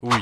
Oui,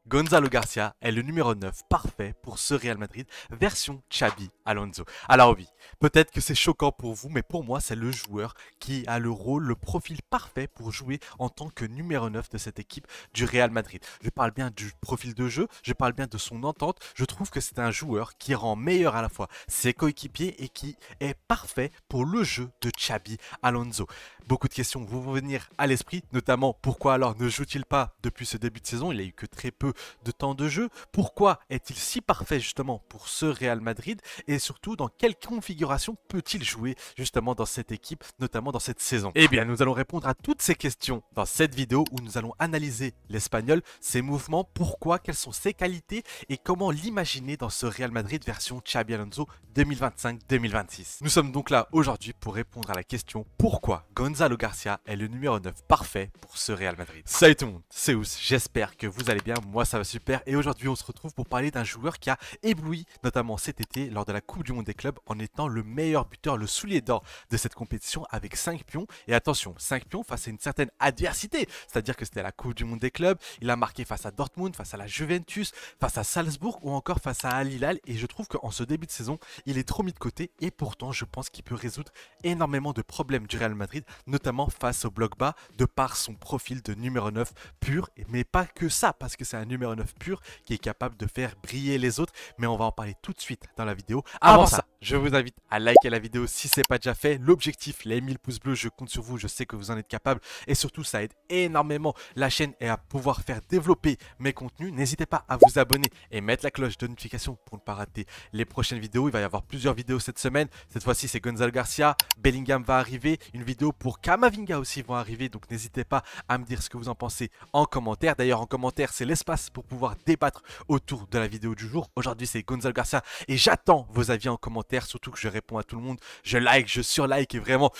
Gonzalo Garcia est le numéro 9 parfait pour ce Real Madrid version Xabi Alonso. Alors oui, peut-être que c'est choquant pour vous, mais pour moi c'est le joueur qui a le rôle, le profil parfait pour jouer en tant que numéro 9 de cette équipe du Real Madrid. Je parle bien du profil de jeu, je parle bien de son entente, je trouve que c'est un joueur qui rend meilleur à la fois ses coéquipiers et qui est parfait pour le jeu de Xabi Alonso. Beaucoup de questions vont venir à l'esprit, notamment pourquoi alors ne joue-t-il pas depuis ce début de saison? Il a eu que très peu de temps de jeu. Pourquoi est-il si parfait justement pour ce Real Madrid? Et surtout, dans quelle configuration peut-il jouer justement dans cette équipe, notamment dans cette saison? Eh bien, nous allons répondre à toutes ces questions dans cette vidéo où nous allons analyser l'Espagnol, ses mouvements, pourquoi, quelles sont ses qualités et comment l'imaginer dans ce Real Madrid version Xabi Alonso 2025-2026. Nous sommes donc là aujourd'hui pour répondre à la question pourquoi Gonzalo Garcia est le numéro 9 parfait pour ce Real Madrid. Salut tout le monde, c'est Ous, j'espère que vous allez bien, moi ça va super et aujourd'hui on se retrouve pour parler d'un joueur qui a ébloui notamment cet été lors de la Coupe du Monde des clubs en étant le meilleur buteur, le soulier d'or de cette compétition avec 5 pions et attention, 5 pions face à une certaine adversité, c'est-à-dire que c'était la Coupe du Monde des clubs, il a marqué face à Dortmund, face à la Juventus, face à Salzbourg ou encore face à Al Hilal et je trouve qu'en ce début de saison, il est trop mis de côté et pourtant je pense qu'il peut résoudre énormément de problèmes du Real Madrid, notamment face au bloc bas, de par son profil de numéro 9 pur, mais pas que ça, parce que c'est un numéro 9 pur qui est capable de faire briller les autres, mais on va en parler tout de suite dans la vidéo. Avant ça, je vous invite à liker la vidéo si ce n'est pas déjà fait. L'objectif, les 1000 pouces bleus, je compte sur vous, je sais que vous en êtes capable, et surtout ça aide énormément la chaîne et à pouvoir faire développer mes contenus. N'hésitez pas à vous abonner et mettre la cloche de notification pour ne pas rater les prochaines vidéos. Il va y avoir plusieurs vidéos cette semaine. Cette fois-ci, c'est Gonzalo Garcia. Bellingham va arriver. Une vidéo pour Kamavinga aussi vont arriver. Donc, n'hésitez pas à me dire ce que vous en pensez en commentaire. D'ailleurs, en commentaire, c'est l'espace pour pouvoir débattre autour de la vidéo du jour. Aujourd'hui, c'est Gonzalo Garcia et j'attends vos avis en commentaire. Surtout que je réponds à tout le monde. Je like, je surlike et vraiment,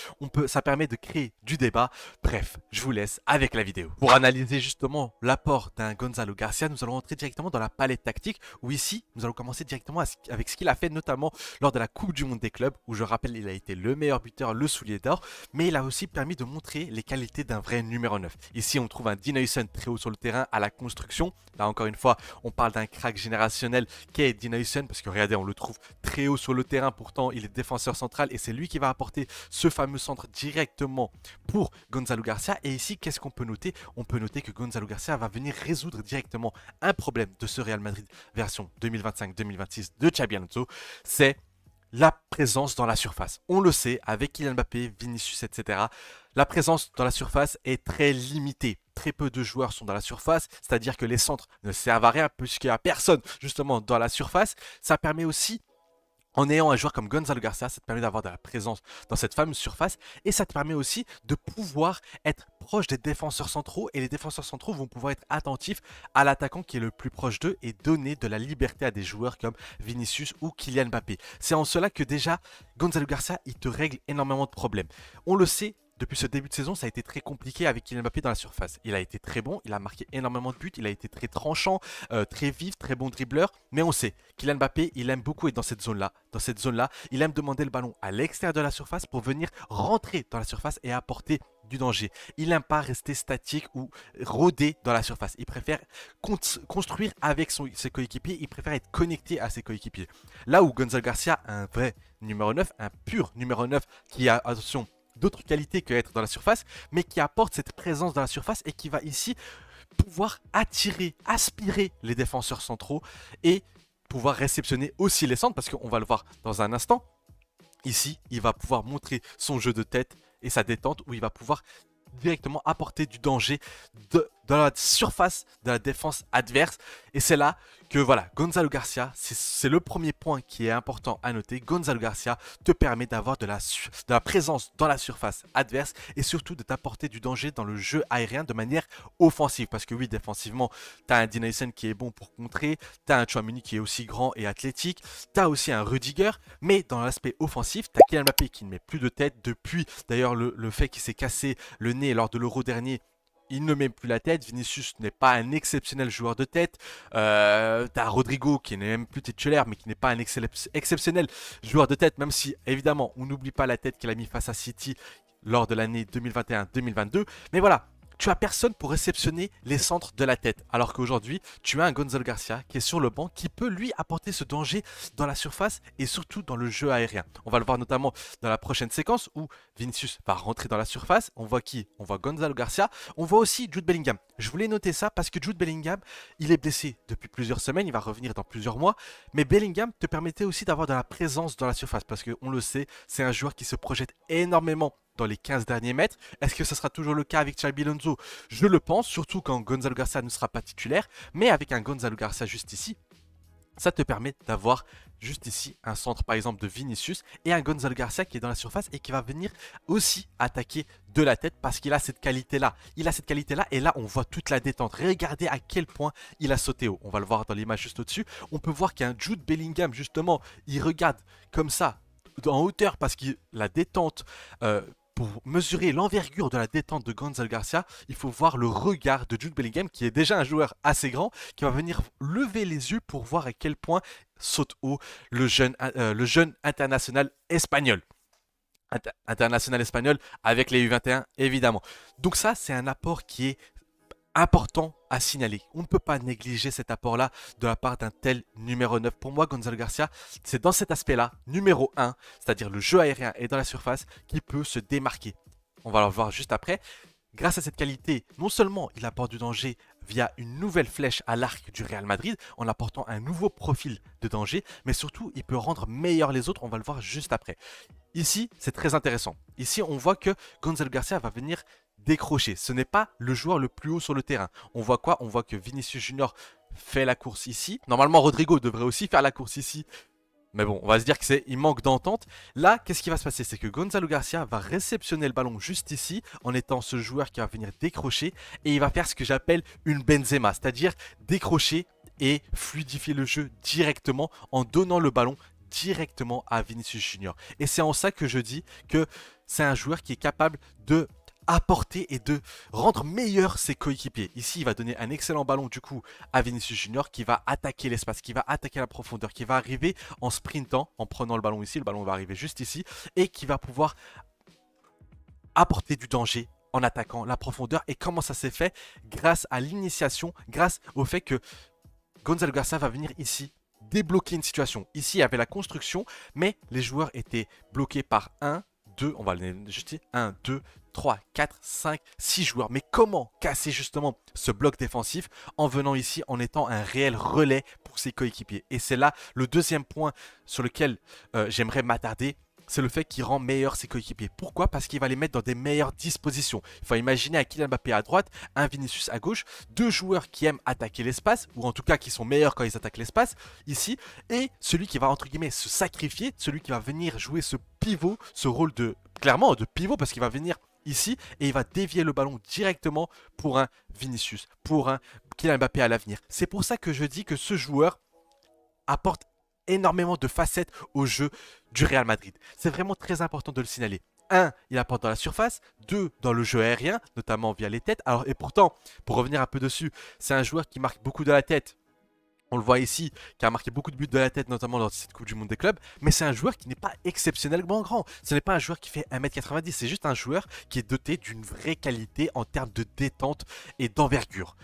ça permet de créer du débat. Bref, je vous laisse avec la vidéo. Pour analyser justement l'apport d'un Gonzalo Garcia, nous allons entrer directement dans la palette tactique où ici, nous allons commencer directement avec ce qu'il a fait notamment lors de la Coupe du Monde des clubs où je rappelle, il a été le meilleur buteur, le soulier d'or, mais il a aussi permis de montrer les qualités d'un vrai numéro 9. Ici, on trouve un Dean Huijsen très haut sur le terrain à la construction. Là, encore une fois, on parle d'un crack générationnel qu'est Dean Huijsen parce que regardez, on le trouve très haut sur le terrain, pourtant il est défenseur central et c'est lui qui va apporter ce fameux centre directement pour Gonzalo Garcia. Et ici, qu'est-ce qu'on peut noter? On peut noter que Gonzalo Garcia va venir résoudre directement un problème de ce Real Madrid version 2025-2026 de Xabi Alonso, c'est la présence dans la surface. On le sait, avec Kylian Mbappé, Vinicius, etc., la présence dans la surface est très limitée. Très peu de joueurs sont dans la surface, c'est-à-dire que les centres ne servent à rien puisqu'il n'y a personne justement dans la surface. Ça permet aussi, en ayant un joueur comme Gonzalo Garcia, ça te permet d'avoir de la présence dans cette fameuse surface et ça te permet aussi de pouvoir être proche des défenseurs centraux et les défenseurs centraux vont pouvoir être attentifs à l'attaquant qui est le plus proche d'eux et donner de la liberté à des joueurs comme Vinicius ou Kylian Mbappé. C'est en cela que déjà Gonzalo Garcia, il te règle énormément de problèmes. On le sait, depuis ce début de saison, ça a été très compliqué avec Kylian Mbappé dans la surface. Il a été très bon, il a marqué énormément de buts, il a été très tranchant, très vif, très bon dribbleur. Mais on sait, Kylian Mbappé, il aime beaucoup être dans cette zone-là. Dans cette zone-là, il aime demander le ballon à l'extérieur de la surface pour venir rentrer dans la surface et apporter du danger. Il n'aime pas rester statique ou rôder dans la surface. Il préfère construire avec ses coéquipiers, il préfère être connecté à ses coéquipiers. Là où Gonzalo Garcia, un vrai numéro 9, un pur numéro 9 qui a, attention, d'autres qualités que être dans la surface, mais qui apporte cette présence dans la surface et qui va ici pouvoir attirer, aspirer les défenseurs centraux et pouvoir réceptionner aussi les centres parce qu'on va le voir dans un instant. Ici, il va pouvoir montrer son jeu de tête et sa détente où il va pouvoir directement apporter du danger dans la surface de la défense adverse. Et c'est là que voilà, Gonzalo Garcia, c'est le premier point qui est important à noter. Gonzalo Garcia te permet d'avoir de la présence dans la surface adverse et surtout de t'apporter du danger dans le jeu aérien de manière offensive. Parce que oui, défensivement, tu as un Dean Huijsen qui est bon pour contrer, tu as un Tchouaméni qui est aussi grand et athlétique, tu as aussi un Rudiger, mais dans l'aspect offensif, tu as Kylian Mbappé qui ne met plus de tête depuis d'ailleurs le fait qu'il s'est cassé le nez lors de l'Euro dernier. Il ne met plus la tête. Vinicius n'est pas un exceptionnel joueur de tête. T'as Rodrigo qui n'est même plus titulaire, mais qui n'est pas un exceptionnel joueur de tête, même si, évidemment, on n'oublie pas la tête qu'il a mis face à City lors de l'année 2021-2022. Mais voilà, tu as personne pour réceptionner les centres de la tête. Alors qu'aujourd'hui, tu as un Gonzalo Garcia qui est sur le banc, qui peut lui apporter ce danger dans la surface et surtout dans le jeu aérien. On va le voir notamment dans la prochaine séquence où Vinicius va rentrer dans la surface. On voit qui? On voit Gonzalo Garcia. On voit aussi Jude Bellingham. Je voulais noter ça parce que Jude Bellingham, il est blessé depuis plusieurs semaines, il va revenir dans plusieurs mois. Mais Bellingham te permettait aussi d'avoir de la présence dans la surface parce qu'on le sait, c'est un joueur qui se projette énormément dans les 15 derniers mètres. Est-ce que ce sera toujours le cas avec Xabi Alonso? Je le pense, surtout quand Gonzalo Garcia ne sera pas titulaire. Mais avec un Gonzalo Garcia juste ici, ça te permet d'avoir juste ici un centre par exemple de Vinicius et un Gonzalo Garcia qui est dans la surface et qui va venir aussi attaquer de la tête parce qu'il a cette qualité-là. Il a cette qualité-là et là on voit toute la détente. Regardez à quel point il a sauté haut. On va le voir dans l'image juste au-dessus. On peut voir qu'il y a un Jude Bellingham justement, il regarde comme ça en hauteur parce que la détente... pour mesurer l'envergure de la détente de Gonzalo Garcia, il faut voir le regard de Jude Bellingham, qui est déjà un joueur assez grand, qui va venir lever les yeux pour voir à quel point saute haut le jeune international espagnol. International espagnol avec les U21, évidemment. Donc ça, c'est un apport qui est important à signaler. On ne peut pas négliger cet apport-là de la part d'un tel numéro 9. Pour moi, Gonzalo Garcia, c'est dans cet aspect-là, numéro 1, c'est-à-dire le jeu aérien et dans la surface, qui peut se démarquer. On va le voir juste après. Grâce à cette qualité, non seulement il apporte du danger via une nouvelle flèche à l'arc du Real Madrid, en apportant un nouveau profil de danger, mais surtout, il peut rendre meilleur les autres. On va le voir juste après. Ici, c'est très intéressant. Ici, on voit que Gonzalo Garcia va venir décrocher. Ce n'est pas le joueur le plus haut sur le terrain. On voit quoi? On voit que Vinicius Junior fait la course ici. Normalement, Rodrigo devrait aussi faire la course ici. Mais bon, on va se dire qu'il manque d'entente. Là, qu'est-ce qui va se passer? C'est que Gonzalo Garcia va réceptionner le ballon juste ici, en étant ce joueur qui va venir décrocher. Et il va faire ce que j'appelle une Benzema, c'est-à-dire décrocher et fluidifier le jeu directement en donnant le ballon directement à Vinicius Junior. Et c'est en ça que je dis que c'est un joueur qui est capable de apporter et de rendre meilleur ses coéquipiers. Ici, il va donner un excellent ballon du coup à Vinicius Junior qui va attaquer l'espace, qui va attaquer la profondeur, qui va arriver en sprintant, en prenant le ballon ici, le ballon va arriver juste ici, et qui va pouvoir apporter du danger en attaquant la profondeur. Et comment ça s'est fait? Grâce à l'initiation, grâce au fait que Gonzalo Garcia va venir ici débloquer une situation. Ici, il y avait la construction, mais les joueurs étaient bloqués par 1, 2, on va le juste 1, 2, 3, 4, 5, 6 joueurs. Mais comment casser justement ce bloc défensif en venant ici, en étant un réel relais pour ses coéquipiers? Et c'est là le deuxième point sur lequel j'aimerais m'attarder. C'est le fait qu'il rend meilleur ses coéquipiers. Pourquoi? Parce qu'il va les mettre dans des meilleures dispositions. Il faut imaginer un Kylian Mbappé à droite, un Vinicius à gauche, deux joueurs qui aiment attaquer l'espace, ou en tout cas qui sont meilleurs quand ils attaquent l'espace, ici, et celui qui va entre guillemets se sacrifier, celui qui va venir jouer ce pivot, ce rôle de, clairement de pivot, parce qu'il va venir ici et il va dévier le ballon directement pour un Vinicius, pour un Kylian Mbappé à l'avenir. C'est pour ça que je dis que ce joueur apporte énormément de facettes au jeu du Real Madrid. C'est vraiment très important de le signaler. 1, il apporte dans la surface. 2, dans le jeu aérien, notamment via les têtes. Alors, et pourtant, pour revenir un peu dessus, c'est un joueur qui marque beaucoup de la tête. On le voit ici, qui a marqué beaucoup de buts de la tête, notamment lors de cette Coupe du Monde des clubs. Mais c'est un joueur qui n'est pas exceptionnellement grand. Ce n'est pas un joueur qui fait 1m90. C'est juste un joueur qui est doté d'une vraie qualité en termes de détente et d'envergure.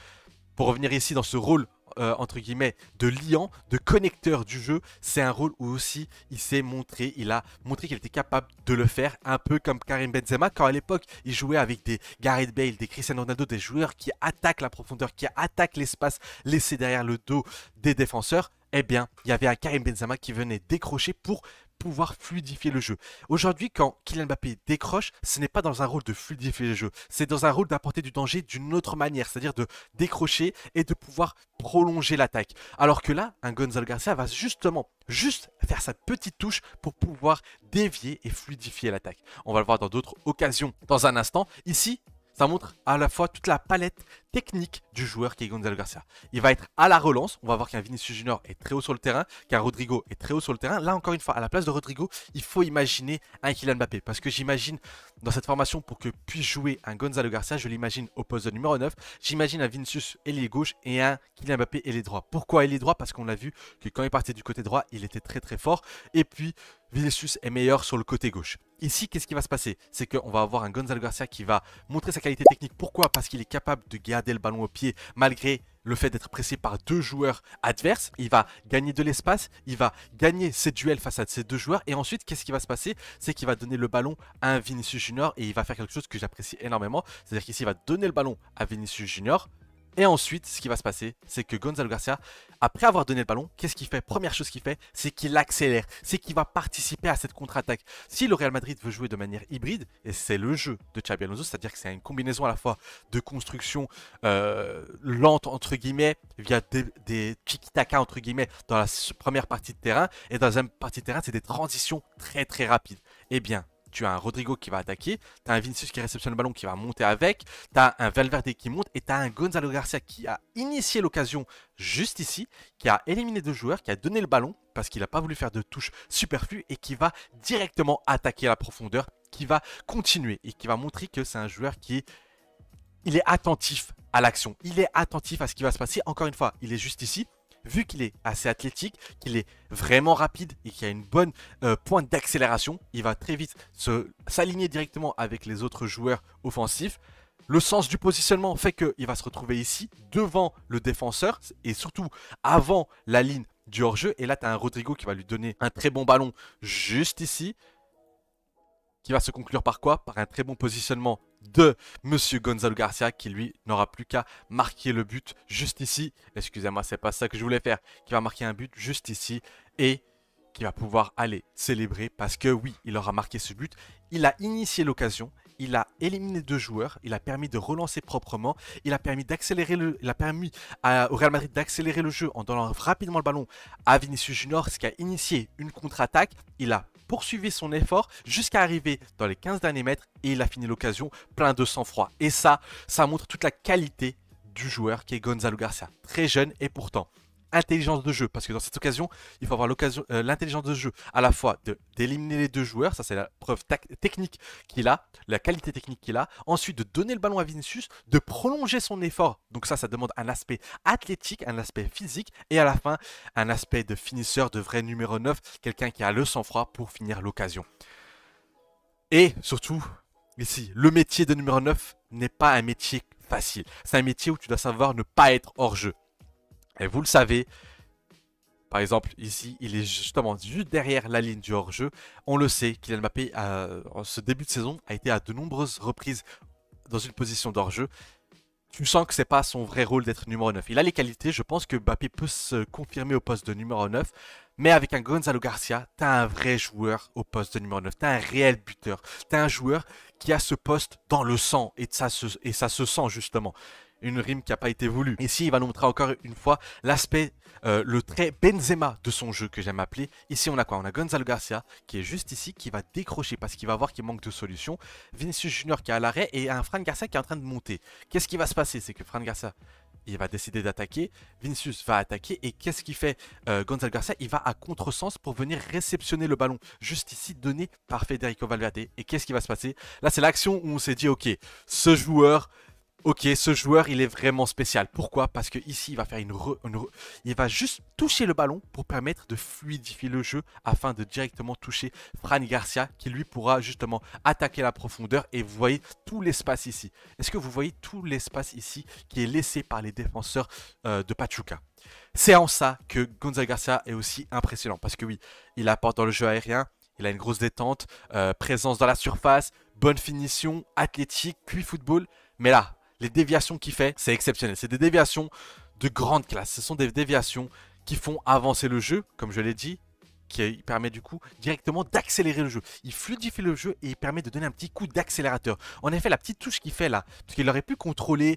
Pour revenir ici dans ce rôle entre guillemets de liant, de connecteur du jeu, c'est un rôle où aussi il s'est montré, il a montré qu'il était capable de le faire, un peu comme Karim Benzema quand à l'époque il jouait avec des Gareth Bale, des Cristiano Ronaldo, des joueurs qui attaquent la profondeur, qui attaquent l'espace laissé derrière le dos des défenseurs. Eh bien, il y avait un Karim Benzema qui venait décrocher pour pouvoir fluidifier le jeu. Aujourd'hui, quand Kylian Mbappé décroche, ce n'est pas dans un rôle de fluidifier le jeu, c'est dans un rôle d'apporter du danger d'une autre manière, c'est-à-dire de décrocher et de pouvoir prolonger l'attaque. Alors que là, un Gonzalo Garcia va justement juste faire sa petite touche pour pouvoir dévier et fluidifier l'attaque. On va le voir dans d'autres occasions dans un instant. Ici, ça montre à la fois toute la palette technique du joueur qui est Gonzalo Garcia. Il va être à la relance, on va voir qu'un Vinicius Junior est très haut sur le terrain, qu'un Rodrigo est très haut sur le terrain. Là encore une fois, à la place de Rodrigo, il faut imaginer un Kylian Mbappé, parce que j'imagine dans cette formation, pour que puisse jouer un Gonzalo Garcia, je l'imagine au poste de numéro 9, j'imagine un Vinicius ailier gauche et un Kylian Mbappé ailier droit. Pourquoi ailier droit? Parce qu'on l'a vu que quand il partait du côté droit, il était très très fort, et puis Vinicius est meilleur sur le côté gauche. Ici, qu'est-ce qui va se passer? C'est qu'on va avoir un Gonzalo Garcia qui va montrer sa qualité technique. Pourquoi? Parce qu'il est capable de garder le ballon au pied malgré le fait d'être pressé par deux joueurs adverses. Il va gagner de l'espace, il va gagner ses duels face à ces deux joueurs. Et ensuite, qu'est-ce qui va se passer? C'est qu'il va donner le ballon à un Vinicius Junior et il va faire quelque chose que j'apprécie énormément. C'est-à-dire qu'ici, il va donner le ballon à Vinicius Junior. Et ensuite, ce qui va se passer, c'est que Gonzalo Garcia, après avoir donné le ballon, qu'est-ce qu'il fait? Première chose qu'il fait, c'est qu'il accélère. C'est qu'il va participer à cette contre-attaque. Si le Real Madrid veut jouer de manière hybride, et c'est le jeu de Xabi Alonso, c'est-à-dire que c'est une combinaison à la fois de construction lente, entre guillemets, via des tiki-taka, entre guillemets, dans la première partie de terrain, et dans la deuxième partie de terrain, c'est des transitions très très rapides. Eh bien, tu as un Rodrigo qui va attaquer, tu as un Vinicius qui réceptionne le ballon qui va monter avec, tu as un Valverde qui monte et tu as un Gonzalo Garcia qui a initié l'occasion juste ici, qui a éliminé deux joueurs, qui a donné le ballon parce qu'il n'a pas voulu faire de touche superflue et qui va directement attaquer à la profondeur, qui va continuer et qui va montrer que c'est un joueur qui est attentif à l'action, il est attentif à ce qui va se passer. Encore une fois, il est juste ici. Vu qu'il est assez athlétique, qu'il est vraiment rapide et qu'il a une bonne pointe d'accélération, il va très vite s'aligner directement avec les autres joueurs offensifs. Le sens du positionnement fait qu'il va se retrouver ici, devant le défenseur et surtout avant la ligne du hors-jeu. Et là, tu as un Rodrigo qui va lui donner un très bon ballon juste ici. Qui va se conclure par quoi? Par un très bon positionnement de Monsieur Gonzalo Garcia qui lui n'aura plus qu'à marquer le but juste ici. Excusez-moi, c'est pas ça que je voulais faire. Qui va marquer un but juste ici et qui va pouvoir aller célébrer parce que oui, il aura marqué ce but. Il a initié l'occasion, il a éliminé deux joueurs, il a permis de relancer proprement, il a permis au Real Madrid d'accélérer le jeu en donnant rapidement le ballon à Vinicius Junior, ce qui a initié une contre-attaque. Il a poursuivi son effort jusqu'à arriver dans les 15 derniers mètres et il a fini l'occasion plein de sang-froid. Et ça montre toute la qualité du joueur qui est Gonzalo Garcia. Très jeune et pourtant intelligence de jeu, parce que dans cette occasion, il faut avoir l'intelligence de jeu à la fois d'éliminer les deux joueurs, ça c'est la preuve technique qu'il a, la qualité technique qu'il a, ensuite de donner le ballon à Vinicius, de prolonger son effort, donc ça demande un aspect athlétique, un aspect physique, et à la fin, un aspect de finisseur, de vrai numéro 9, quelqu'un qui a le sang-froid pour finir l'occasion. Et surtout, ici, le métier de numéro 9 n'est pas un métier facile, c'est un métier où tu dois savoir ne pas être hors jeu. Et vous le savez, par exemple, ici, il est justement juste derrière la ligne du hors-jeu. On le sait, Kylian Mbappé, en ce début de saison, a été à de nombreuses reprises dans une position d'hors-jeu. Tu sens que ce n'est pas son vrai rôle d'être numéro 9. Il a les qualités, je pense que Mbappé peut se confirmer au poste de numéro 9. Mais avec un Gonzalo Garcia, tu as un vrai joueur au poste de numéro 9. Tu as un réel buteur. Tu as un joueur qui a ce poste dans le sang. Et ça se sent justement. Une rime qui n'a pas été voulue. Ici, il va nous montrer encore une fois l'aspect, le trait Benzema de son jeu que j'aime appeler. Ici, on a quoi? On a Gonzalo Garcia qui est juste ici, qui va décrocher parce qu'il va voir qu'il manque de solution. Vinicius Junior qui est à l'arrêt et un Fran Garcia qui est en train de monter. Qu'est-ce qui va se passer? C'est que Fran Garcia, il va décider d'attaquer. Vinicius va attaquer. Et qu'est-ce qu'il fait Gonzalo Garcia? Il va à contresens pour venir réceptionner le ballon. Juste ici, donné par Federico Valverde. Et qu'est-ce qui va se passer? Là, c'est l'action où on s'est dit, ok, ce joueur, il est vraiment spécial. Pourquoi? Parce que ici, il va faire il va juste toucher le ballon pour permettre de fluidifier le jeu afin de directement toucher Fran Garcia qui lui pourra justement attaquer la profondeur. Et vous voyez tout l'espace ici. Est-ce que vous voyez tout l'espace ici qui est laissé par les défenseurs de Pachuca? C'est en ça que Gonzalo Garcia est aussi impressionnant. Parce que oui, il apporte dans le jeu aérien. Il a une grosse détente, présence dans la surface, bonne finition, athlétique, puis football. Mais là, les déviations qu'il fait, c'est exceptionnel. C'est des déviations de grande classe. Ce sont des déviations qui font avancer le jeu, comme je l'ai dit, qui permet du coup directement d'accélérer le jeu. Il fluidifie le jeu et il permet de donner un petit coup d'accélérateur. En effet, la petite touche qu'il fait là, parce qu'il aurait pu contrôler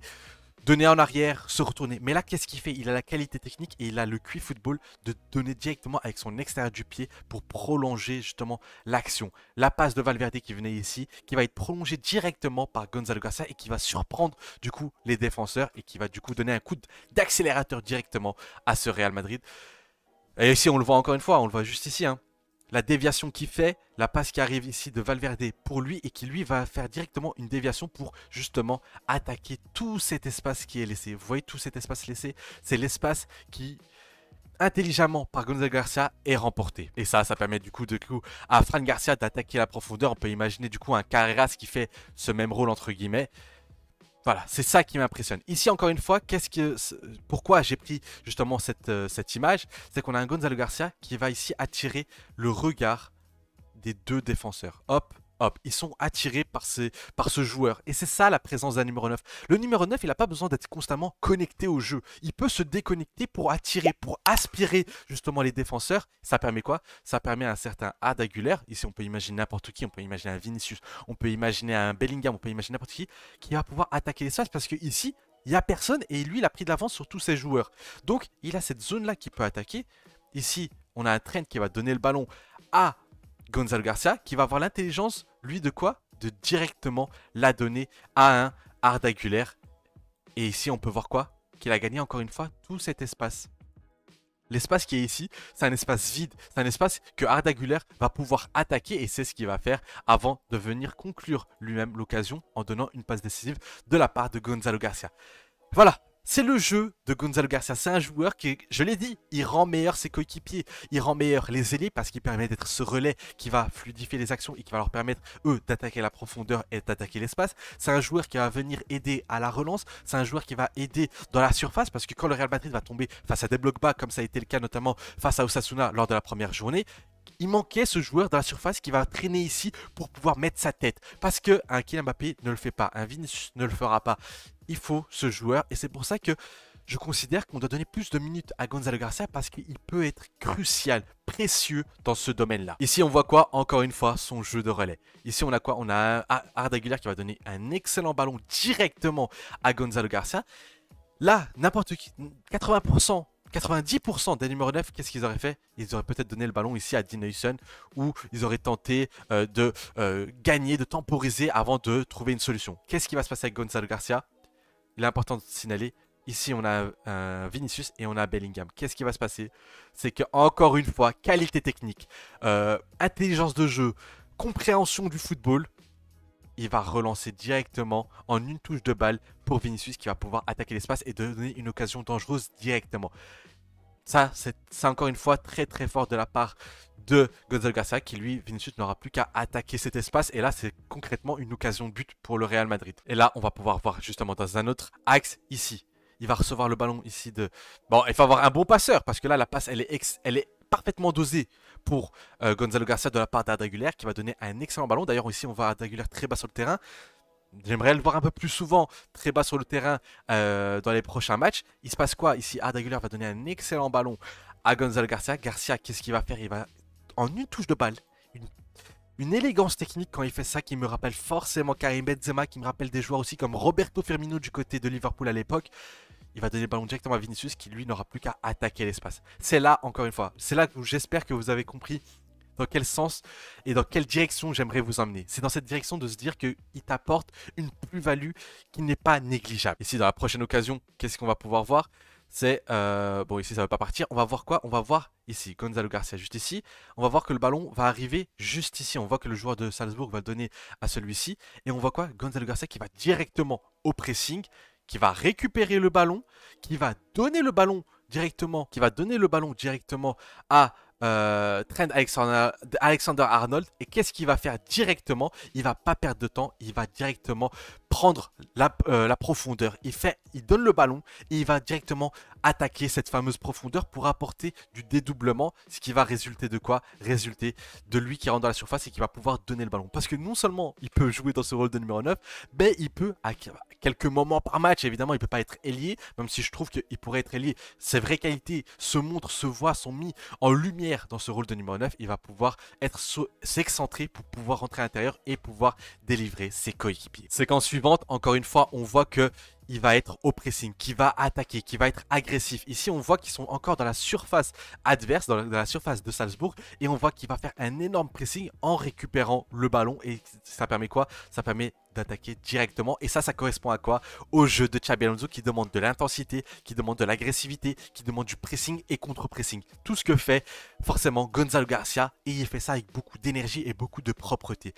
donner en arrière, se retourner. Mais là, qu'est-ce qu'il fait? Il a la qualité technique et il a le QI football de donner directement avec son extérieur du pied pour prolonger justement l'action. La passe de Valverde qui venait ici, qui va être prolongée directement par Gonzalo Garcia et qui va surprendre du coup les défenseurs et qui va du coup donner un coup d'accélérateur directement à ce Real Madrid. Et ici, on le voit encore une fois, on le voit juste ici, hein. La déviation qu'il fait, la passe qui arrive ici de Valverde pour lui et qui lui va faire directement une déviation pour justement attaquer tout cet espace qui est laissé. Vous voyez tout cet espace laissé? C'est l'espace qui intelligemment par Gonzalo Garcia est remporté. Et ça permet du coup à Fran Garcia d'attaquer la profondeur. On peut imaginer du coup un Carreras qui fait ce même rôle entre guillemets. Voilà, c'est ça qui m'impressionne. Ici, encore une fois, pourquoi j'ai pris justement cette image? C'est qu'on a un Gonzalo Garcia qui va ici attirer le regard des deux défenseurs. Hop, hop, ils sont attirés par ce joueur. Et c'est ça la présence d'un numéro 9. Le numéro 9, il n'a pas besoin d'être constamment connecté au jeu. Il peut se déconnecter pour attirer, pour aspirer justement les défenseurs. Ça permet quoi? Ça permet à un certain Arda Güler. Ici, on peut imaginer n'importe qui. On peut imaginer un Vinicius. On peut imaginer un Bellingham. On peut imaginer n'importe qui va pouvoir attaquer l'espace parce que ici, il n'y a personne et lui, il a pris de l'avance sur tous ses joueurs. Donc, il a cette zone-là qui peut attaquer. Ici, on a un Trent qui va donner le ballon à Gonzalo Garcia qui va avoir l'intelligence, lui, de quoi? De directement la donner à un Arda Güler. Et ici, on peut voir quoi? Qu'il a gagné encore une fois tout cet espace. L'espace qui est ici, c'est un espace vide. C'est un espace que Arda Güler va pouvoir attaquer et c'est ce qu'il va faire avant de venir conclure lui-même l'occasion en donnant une passe décisive de la part de Gonzalo Garcia. Voilà. C'est le jeu de Gonzalo Garcia. C'est un joueur qui, je l'ai dit, il rend meilleur ses coéquipiers. Il rend meilleur les ailiers parce qu'il permet d'être ce relais qui va fluidifier les actions et qui va leur permettre, eux, d'attaquer la profondeur et d'attaquer l'espace. C'est un joueur qui va venir aider à la relance. C'est un joueur qui va aider dans la surface parce que quand le Real Madrid va tomber face à des blocs bas, comme ça a été le cas notamment face à Osasuna lors de la première journée, il manquait ce joueur dans la surface qui va traîner ici pour pouvoir mettre sa tête. Parce qu'un Kylian Mbappé ne le fait pas, un Vinicius ne le fera pas. Il faut ce joueur et c'est pour ça que je considère qu'on doit donner plus de minutes à Gonzalo Garcia parce qu'il peut être crucial, précieux dans ce domaine-là. Ici, on voit quoi? Encore une fois, son jeu de relais. Ici, on a quoi? On a un Arda Güler qui va donner un excellent ballon directement à Gonzalo Garcia. Là, n'importe qui, 80%, 90% des numéros 9, qu'est-ce qu'ils auraient fait? Ils auraient peut-être donné le ballon ici à Dean Huijsen ou ils auraient tenté de gagner, de temporiser avant de trouver une solution. Qu'est-ce qui va se passer avec Gonzalo Garcia? Il est important de signaler. Ici, on a un Vinicius et on a Bellingham. Qu'est-ce qui va se passer? C'est que encore une fois, qualité technique, intelligence de jeu, compréhension du football, il va relancer directement en une touche de balle pour Vinicius qui va pouvoir attaquer l'espace et donner une occasion dangereuse directement. Ça, c'est encore une fois très très fort de la part de Gonzalo Garcia qui lui, Vinicius n'aura plus qu'à attaquer cet espace et là c'est concrètement une occasion de but pour le Real Madrid. Et là on va pouvoir voir justement dans un autre axe ici. Il va recevoir le ballon ici de... Bon, il faut avoir un bon passeur parce que là la passe elle est parfaitement dosée pour Gonzalo Garcia de la part d'Arda Güler qui va donner un excellent ballon. D'ailleurs ici on voit Arda Güler très bas sur le terrain. J'aimerais le voir un peu plus souvent très bas sur le terrain dans les prochains matchs. Il se passe quoi ici? Arda Güler va donner un excellent ballon à Gonzalo Garcia. Garcia, qu'est-ce qu'il va faire? Il va, en une touche de balle, une élégance technique quand il fait ça qui me rappelle forcément Karim Benzema, qui me rappelle des joueurs aussi comme Roberto Firmino du côté de Liverpool à l'époque. Il va donner le ballon directement à Vinicius qui lui n'aura plus qu'à attaquer l'espace. C'est là, encore une fois, c'est là que j'espère que vous avez compris dans quel sens et dans quelle direction j'aimerais vous emmener. C'est dans cette direction de se dire qu'il t'apporte une plus-value qui n'est pas négligeable. Ici, dans la prochaine occasion, qu'est-ce qu'on va pouvoir voir? C'est... bon, ici, ça ne va pas partir. On va voir quoi? On va voir ici, Gonzalo Garcia, juste ici. On va voir que le ballon va arriver juste ici. On voit que le joueur de Salzbourg va le donner à celui-ci. Et on voit quoi? Gonzalo Garcia qui va directement au pressing, qui va récupérer le ballon, qui va donner le ballon directement, à Trent Alexander-Arnold. Et qu'est-ce qu'il va faire directement? Il va pas perdre de temps, il va directement prendre la profondeur. Il donne le ballon et il va directement attaquer cette fameuse profondeur pour apporter du dédoublement, ce qui va résulter de quoi? Résulter de lui qui rentre dans la surface et qui va pouvoir donner le ballon. Parce que non seulement il peut jouer dans ce rôle de numéro 9, mais il peut, à quelques moments par match, évidemment, il ne peut pas être ailier, même si je trouve qu'il pourrait être ailier. Ses vraies qualités se montrent, se voient, sont mis en lumière dans ce rôle de numéro 9. Il va pouvoir s'excentrer pour pouvoir rentrer à l'intérieur et pouvoir délivrer ses coéquipiers. Séquence suivante, encore une fois, on voit que il va être au pressing, qui va attaquer, qui va être agressif. Ici, on voit qu'ils sont encore dans la surface adverse, dans la surface de Salzbourg, et on voit qu'il va faire un énorme pressing en récupérant le ballon. Et ça permet quoi? Ça permet d'attaquer directement. Et ça correspond à quoi? Au jeu de Xabi Alonso qui demande de l'intensité, qui demande de l'agressivité, qui demande du pressing et contre-pressing. Tout ce que fait forcément Gonzalo Garcia, et il fait ça avec beaucoup d'énergie et beaucoup de propreté.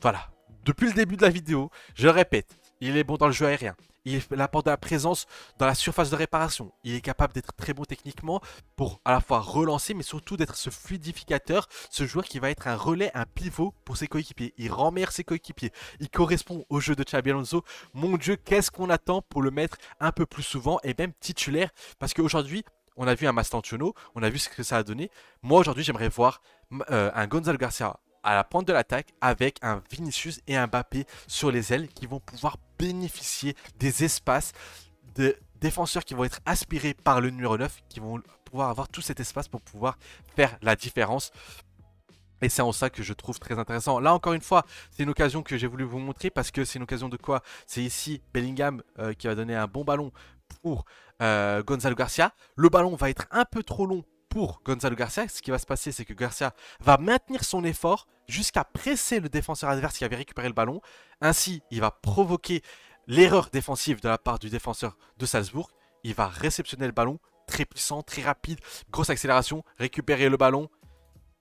Voilà. Depuis le début de la vidéo, je le répète, il est bon dans le jeu aérien. Il apporte de la présence dans la surface de réparation. Il est capable d'être très bon techniquement pour à la fois relancer, mais surtout d'être ce fluidificateur, ce joueur qui va être un relais, un pivot pour ses coéquipiers. Il rend meilleur ses coéquipiers. Il correspond au jeu de Xabi Alonso. Mon Dieu, qu'est-ce qu'on attend pour le mettre un peu plus souvent et même titulaire? Parce qu'aujourd'hui, on a vu un Mastantuono, on a vu ce que ça a donné. Moi, aujourd'hui, j'aimerais voir un Gonzalo Garcia à la pointe de l'attaque avec un Vinicius et un Mbappé sur les ailes qui vont pouvoir bénéficier des espaces de défenseurs qui vont être aspirés par le numéro 9, qui vont pouvoir avoir tout cet espace pour pouvoir faire la différence. Et c'est en ça que je trouve très intéressant. Là, encore une fois, c'est une occasion que j'ai voulu vous montrer parce que c'est une occasion de quoi? C'est ici Bellingham qui va donner un bon ballon pour Gonzalo Garcia. Le ballon va être un peu trop long pour Gonzalo Garcia. Ce qui va se passer, c'est que Garcia va maintenir son effort jusqu'à presser le défenseur adverse qui avait récupéré le ballon. Ainsi, il va provoquer l'erreur défensive de la part du défenseur de Salzbourg. Il va réceptionner le ballon, très puissant, très rapide, grosse accélération, récupérer le ballon.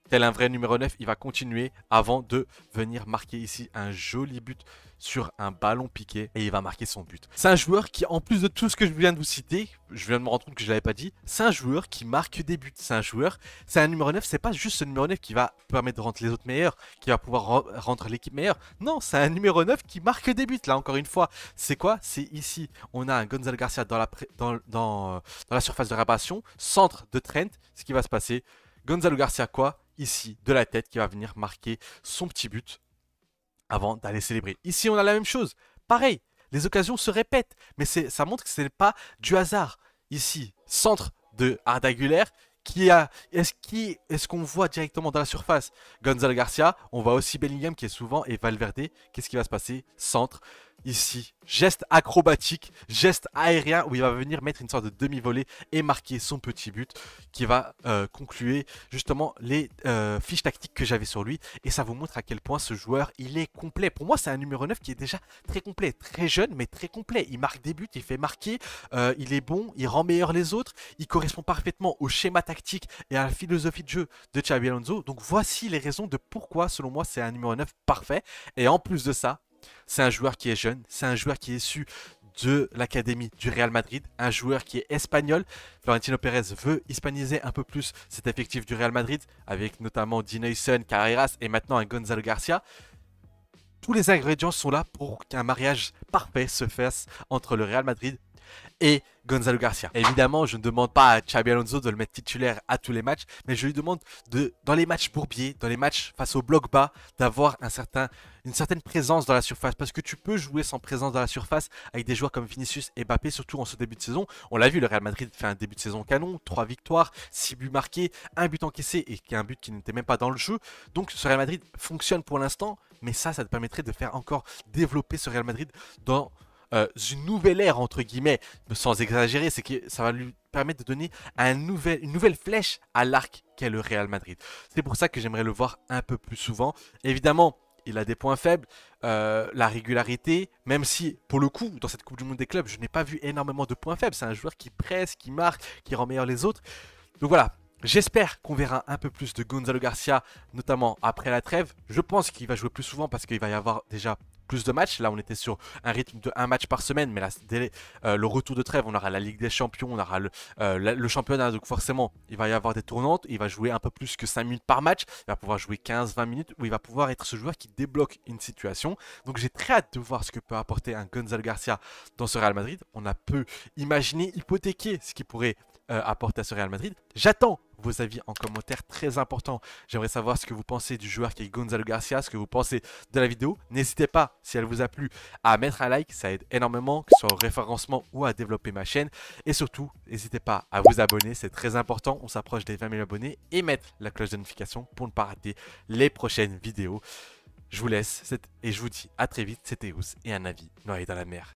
Tel un vrai numéro 9, il va continuer avant de venir marquer ici un joli but sur un ballon piqué et il va marquer son but. C'est un joueur qui, en plus de tout ce que je viens de vous citer, je viens de me rendre compte que je ne l'avais pas dit, c'est un joueur qui marque des buts. C'est un numéro 9, c'est pas juste ce numéro 9 qui va permettre de rendre les autres meilleurs, qui va pouvoir rendre l'équipe meilleure. Non, c'est un numéro 9 qui marque des buts. Là, encore une fois, c'est quoi? C'est ici, on a un Gonzalo Garcia dans la surface de réparation, centre de Trent. Ce qui va se passer, Gonzalo Garcia quoi? Ici, de la tête, qui va venir marquer son petit but avant d'aller célébrer. Ici, on a la même chose. Pareil, les occasions se répètent, mais ça montre que ce n'est pas du hasard. Ici, centre de Arda Güler, est-ce qu'on voit directement dans la surface Gonzalo Garcia, on voit aussi Bellingham qui est souvent, et Valverde. Qu'est-ce qui va se passer? Centre. Ici, geste acrobatique, geste aérien où il va venir mettre une sorte de demi-volée et marquer son petit but qui va conclure justement les fiches tactiques que j'avais sur lui. Et ça vous montre à quel point ce joueur, il est complet. Pour moi, c'est un numéro 9 qui est déjà très complet, très jeune mais très complet. Il marque des buts, il fait marquer, il est bon, il rend meilleur les autres, il correspond parfaitement au schéma tactique et à la philosophie de jeu de Xabi Alonso. Donc voici les raisons de pourquoi, selon moi, c'est un numéro 9 parfait. Et en plus de ça, c'est un joueur qui est jeune, c'est un joueur qui est issu de l'académie du Real Madrid, un joueur qui est espagnol. Florentino Pérez veut hispaniser un peu plus cet effectif du Real Madrid, avec notamment Dineyson, Carreras et maintenant un Gonzalo Garcia. Tous les ingrédients sont là pour qu'un mariage parfait se fasse entre le Real Madrid et Gonzalo Garcia. Évidemment, je ne demande pas à Xabi Alonso de le mettre titulaire à tous les matchs, mais je lui demande dans les matchs bourbiers, dans les matchs face au bloc bas, d'avoir une certaine présence dans la surface. Parce que tu peux jouer sans présence dans la surface avec des joueurs comme Vinicius et Mbappé, surtout en ce début de saison. On l'a vu, le Real Madrid fait un début de saison canon, 3 victoires, 6 buts marqués, 1 but encaissé et un but qui n'était même pas dans le jeu. Donc ce Real Madrid fonctionne pour l'instant, mais ça te permettrait de faire encore développer ce Real Madrid dans une nouvelle ère, entre guillemets, sans exagérer, c'est que ça va lui permettre de donner une nouvelle flèche à l'arc qu'est le Real Madrid. C'est pour ça que j'aimerais le voir un peu plus souvent. Évidemment, il a des points faibles, la régularité, même si, pour le coup, dans cette Coupe du Monde des clubs, je n'ai pas vu énormément de points faibles. C'est un joueur qui presse, qui marque, qui rend meilleur les autres. Donc voilà. J'espère qu'on verra un peu plus de Gonzalo Garcia, notamment après la trêve. Je pense qu'il va jouer plus souvent parce qu'il va y avoir déjà plus de matchs. Là, on était sur un rythme de 1 match par semaine, mais là, dès le retour de trêve, on aura la Ligue des Champions, on aura le championnat. Donc forcément, il va y avoir des tournantes. Il va jouer un peu plus que 5 minutes par match. Il va pouvoir jouer 15-20 minutes où il va pouvoir être ce joueur qui débloque une situation. Donc j'ai très hâte de voir ce que peut apporter un Gonzalo Garcia dans ce Real Madrid. On a peu imaginé, hypothéquer ce qu'il pourrait apporter à ce Real Madrid. J'attends vos avis en commentaire, très important. J'aimerais savoir ce que vous pensez du joueur qui est Gonzalo Garcia, ce que vous pensez de la vidéo. N'hésitez pas, si elle vous a plu, à mettre un like, ça aide énormément, que ce soit au référencement ou à développer ma chaîne. Et surtout, n'hésitez pas à vous abonner, c'est très important. On s'approche des 20 000 abonnés et mettre la cloche de notification pour ne pas rater les prochaines vidéos. Je vous laisse et je vous dis à très vite, c'était Ous et un avis noyé dans la mer.